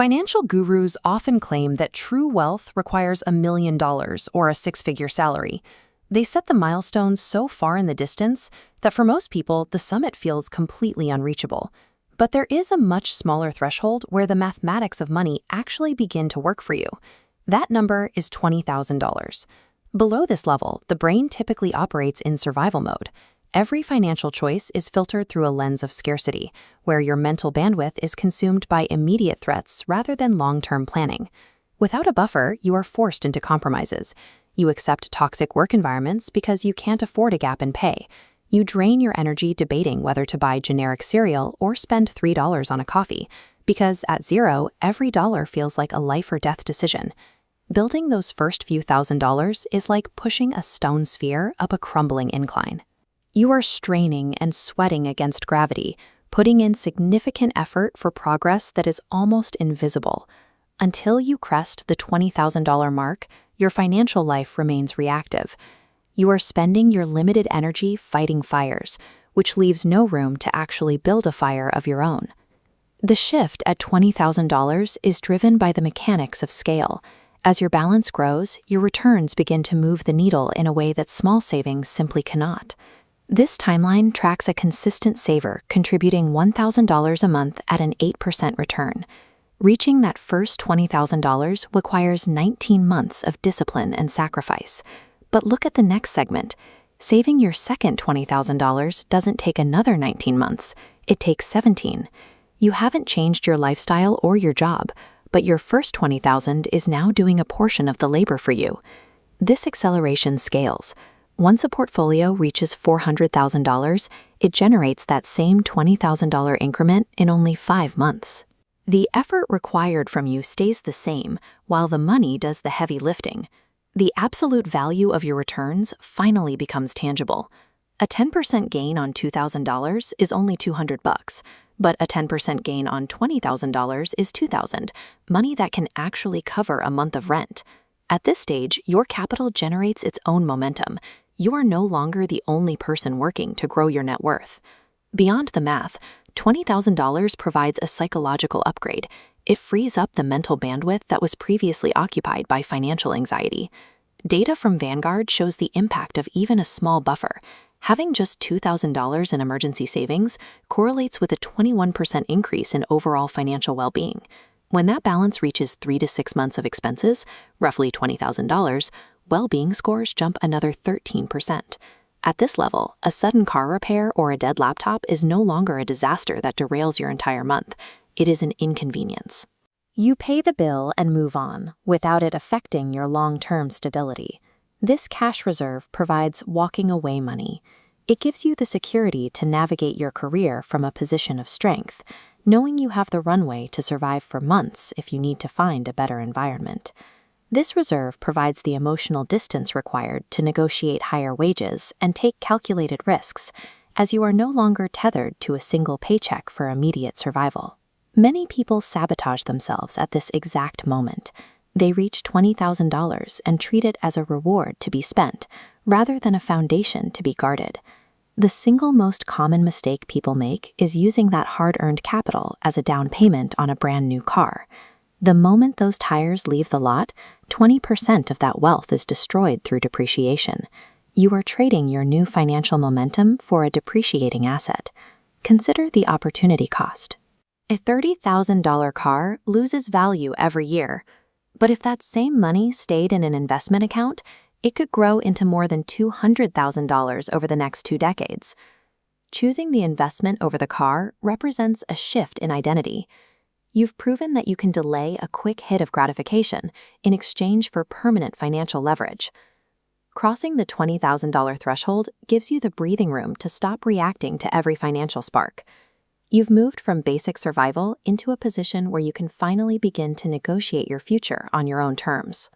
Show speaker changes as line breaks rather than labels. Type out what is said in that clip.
Financial gurus often claim that true wealth requires $1 million or a six-figure salary. They set the milestone so far in the distance that for most people, the summit feels completely unreachable. But there is a much smaller threshold where the mathematics of money actually begin to work for you. That number is $20,000. Below this level, the brain typically operates in survival mode. Every financial choice is filtered through a lens of scarcity, where your mental bandwidth is consumed by immediate threats rather than long-term planning. Without a buffer, you are forced into compromises. You accept toxic work environments because you can't afford a gap in pay. You drain your energy debating whether to buy generic cereal or spend $3 on a coffee, because at zero, every dollar feels like a life or death decision. Building those first few $1,000s is like pushing a stone sphere up a crumbling incline. You are straining and sweating against gravity, putting in significant effort for progress that is almost invisible. Until you crest the $20,000 mark, your financial life remains reactive. You are spending your limited energy fighting fires, which leaves no room to actually build a fire of your own. The shift at $20,000 is driven by the mechanics of scale. As your balance grows, your returns begin to move the needle in a way that small savings simply cannot. This timeline tracks a consistent saver contributing $1,000 a month at an 8% return. Reaching that first $20,000 requires 19 months of discipline and sacrifice. But look at the next segment. Saving your second $20,000 doesn't take another 19 months. It takes 17. You haven't changed your lifestyle or your job, but your first $20,000 is now doing a portion of the labor for you. This acceleration scales. Once a portfolio reaches $400,000, it generates that same $20,000 increment in only 5 months. The effort required from you stays the same, while the money does the heavy lifting. The absolute value of your returns finally becomes tangible. A 10% gain on $2,000 is only $200, but a 10% gain on $20,000 is $2,000, money that can actually cover a month of rent. At this stage, your capital generates its own momentum. You are no longer the only person working to grow your net worth. Beyond the math, $20,000 provides a psychological upgrade. It frees up the mental bandwidth that was previously occupied by financial anxiety. Data from Vanguard shows the impact of even a small buffer. Having just $2,000 in emergency savings correlates with a 21% increase in overall financial well-being. When that balance reaches 3 to 6 months of expenses, roughly $20,000, well-being scores jump another 13%. At this level, a sudden car repair or a dead laptop is no longer a disaster that derails your entire month. It is an inconvenience. You pay the bill and move on, without it affecting your long-term stability. This cash reserve provides walking away money. It gives you the security to navigate your career from a position of strength, knowing you have the runway to survive for months if you need to find a better environment. This reserve provides the emotional distance required to negotiate higher wages and take calculated risks, as you are no longer tethered to a single paycheck for immediate survival. Many people sabotage themselves at this exact moment. They reach $20,000 and treat it as a reward to be spent, rather than a foundation to be guarded. The single most common mistake people make is using that hard-earned capital as a down payment on a brand new car. The moment those tires leave the lot, 20% of that wealth is destroyed through depreciation. You are trading your new financial momentum for a depreciating asset. Consider the opportunity cost. A $30,000 car loses value every year, but if that same money stayed in an investment account, it could grow into more than $200,000 over the next 2 decades. Choosing the investment over the car represents a shift in identity. You've proven that you can delay a quick hit of gratification in exchange for permanent financial leverage. Crossing the $20,000 threshold gives you the breathing room to stop reacting to every financial spark. You've moved from basic survival into a position where you can finally begin to negotiate your future on your own terms.